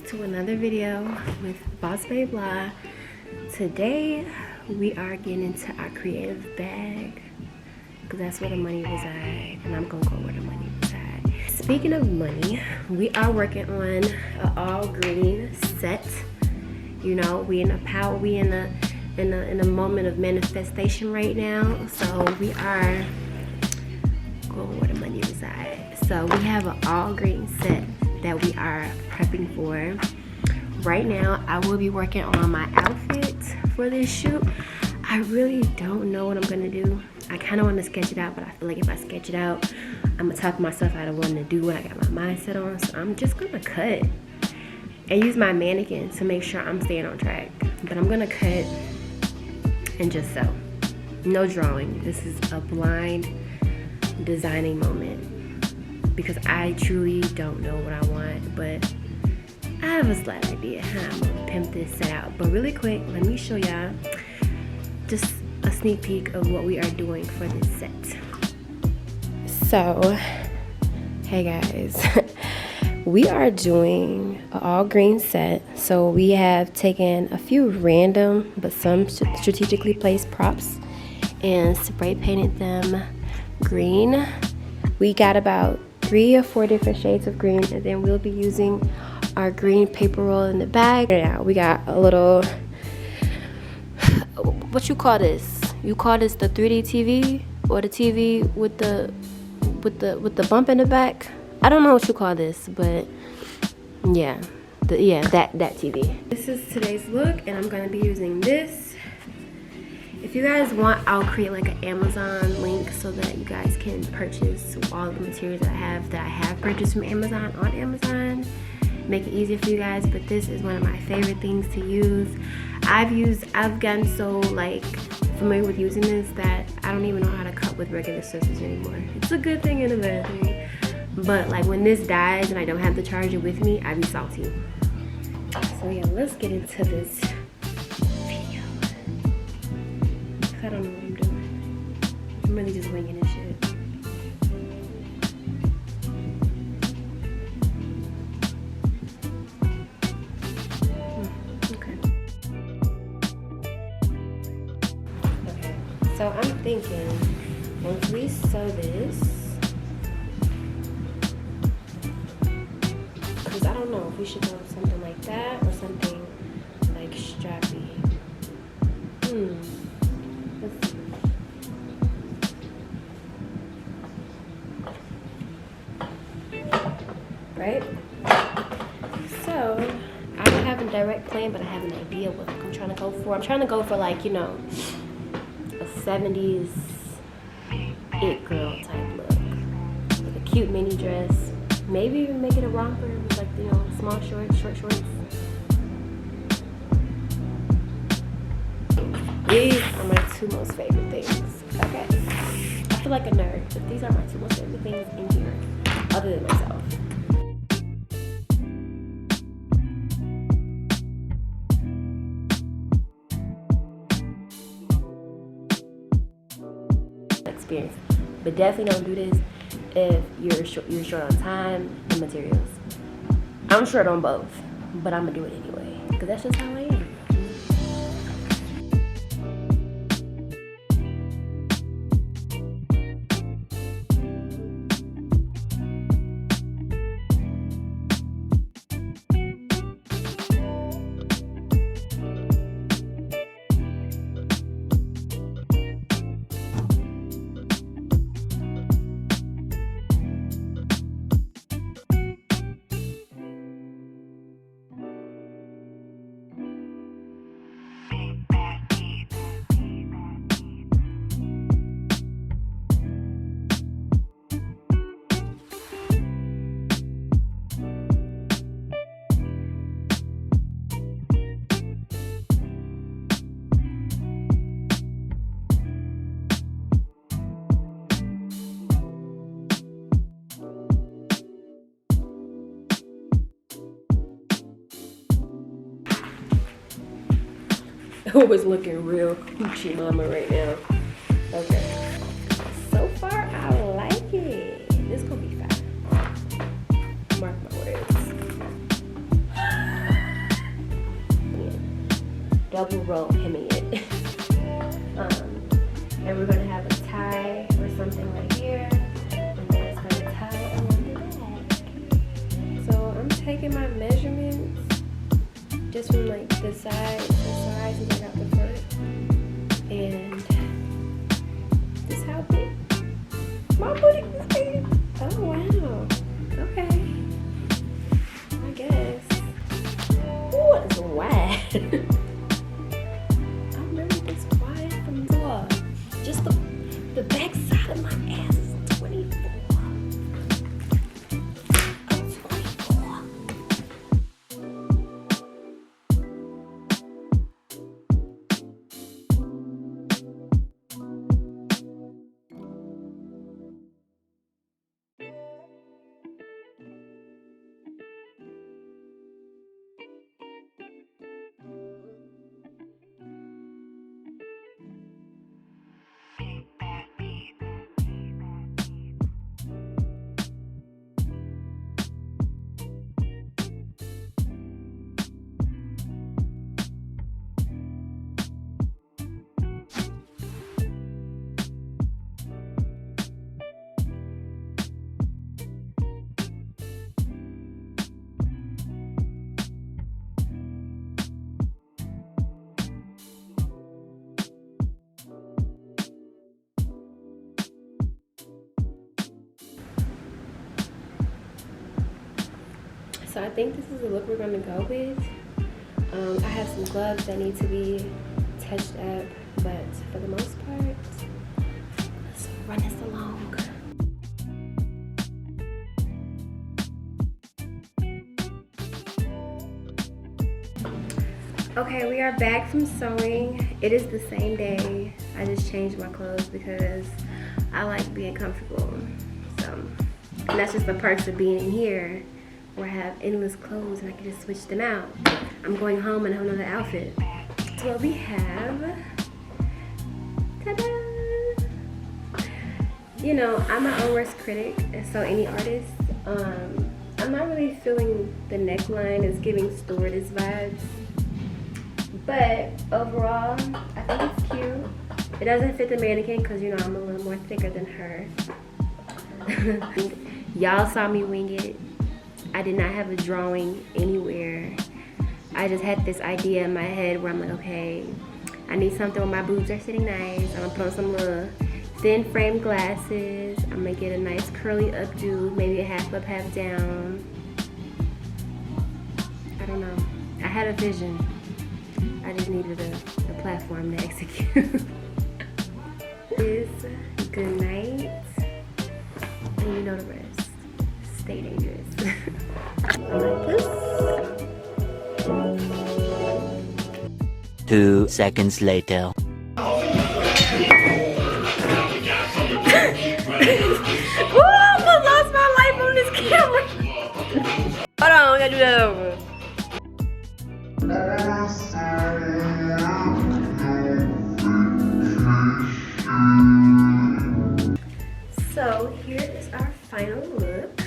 to another video with Boss Babe Blah. Today we are getting into our creative bag because that's where the money resides, and I'm gonna go where the money resides. Speaking of money, we are working on an all green set. You know, we in a moment of manifestation right now, so we are going where the money resides. So we have an all green set that we are prepping for. Right now I will be working on my outfit for this shoot. I really don't know what I'm gonna do. I kind of want to sketch it out, but I feel like if I sketch it out, I'm gonna talk myself out of wanting to do what I got my mindset on. So I'm just gonna cut and use my mannequin to make sure I'm staying on track. But I'm gonna cut and just sew. No drawing. This is a blind designing moment because I truly don't know what I want, but I have a slight idea how I'm gonna pimp this set out. But really quick, let me show y'all just a sneak peek of what we are doing for this set. So, hey guys, we are doing an all green set. So we have taken a few random but some strategically placed props and spray painted them green. We got about 3 or 4 different shades of green, and then we'll be using our green paper roll in the bag. Now we got a little, what you call this? You call this the 3D TV or the TV with the bump in the back? I don't know what you call this, but yeah, that TV. This is today's look, and I'm gonna be using this. If you guys want, I'll create like an Amazon link so that you guys can purchase all the materials that I have purchased from Amazon on Amazon. Make it easier for you guys, but this is one of my favorite things to use. I've gotten so like familiar with using this that I don't even know how to cut with regular scissors anymore. It's a good thing and a bad thing. But like when this dies and I don't have the charger with me, I be salty. So yeah, let's get into this video. I don't know what I'm doing. I'm really just winging this shit. Okay, so I'm thinking once we sew this, because I don't know if we should go with something like that or something like strappy. Let's see. Right? So I don't have a direct plan, but I have an idea what I'm trying to go for. I'm trying to go for like, you know, a 70s it girl type look. With a cute mini dress. Maybe even make it a romper with like, you know, small shorts, short shorts. These are my 2 most favorite things. Okay. I feel like a nerd, but these are my 2 most favorite things in here, other than myself. Experience, but definitely don't do this if you're short on time and materials. I'm short on both, but I'm gonna do it anyway because that's just how I am. Who is looking real coochie mama right now. Okay. So far, I like it. This gonna be fun. Mark my words. double roll hemming it. And we're gonna have a tie or something right here, and then it's gonna tie around the back. So I'm taking my measurements just from like the sides and I got the front, and this is how big my booty is big. Oh wow. Okay. I guess. Ooh, it's wide. I'm really this wide from the floor. Just the back side of my ass is 24. I'm 24. So I think this is the look we're gonna go with. I have some gloves that need to be touched up, but for the most part, let's run this along. Okay, we are back from sewing. It is the same day. I just changed my clothes because I like being comfortable. So, and that's just the perks of being in here, where I have endless clothes and I can just switch them out. I'm going home and I have another outfit. So what we have, ta-da! You know, I'm my own worst critic, and so any artist. I'm not really feeling the neckline. It's giving stewardess vibes. But overall, I think it's cute. It doesn't fit the mannequin because, you know, I'm a little more thicker than her. Y'all saw me wing it. I did not have a drawing anywhere. I just had this idea in my head where I'm like, okay, I need something where my boobs are sitting nice. I'm gonna put on some little thin frame glasses. I'm gonna get a nice curly updo, maybe a half up, half down. I don't know. I had a vision. I just needed a platform to execute. Is good night, and you know the rest. Stay dangerous. Like this. 2 seconds later. Ooh, I almost lost my life on this camera. Hold on, we gotta do that over. So here is our final look.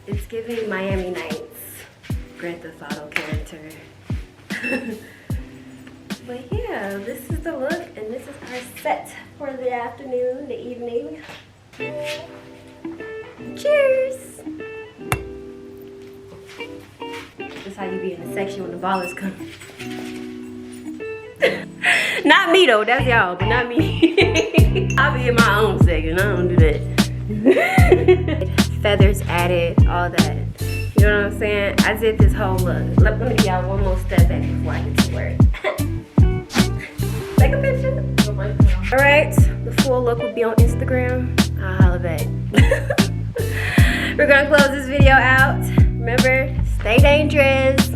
It's giving Miami Nites Grand Theft Auto character. But yeah, this is the look and this is our set for the afternoon, the evening. Cheers! That's how you be in the section when the ballers come. Not me though, that's y'all, but not me. I'll be in my own section, I don't do that. Feathers added, all that. You know what I'm saying? I did this whole look. Let me give y'all one more step back before I get to work. Take a picture. Alright, the full look will be on Instagram. I'll holla back. We're gonna close this video out. Remember, stay dangerous.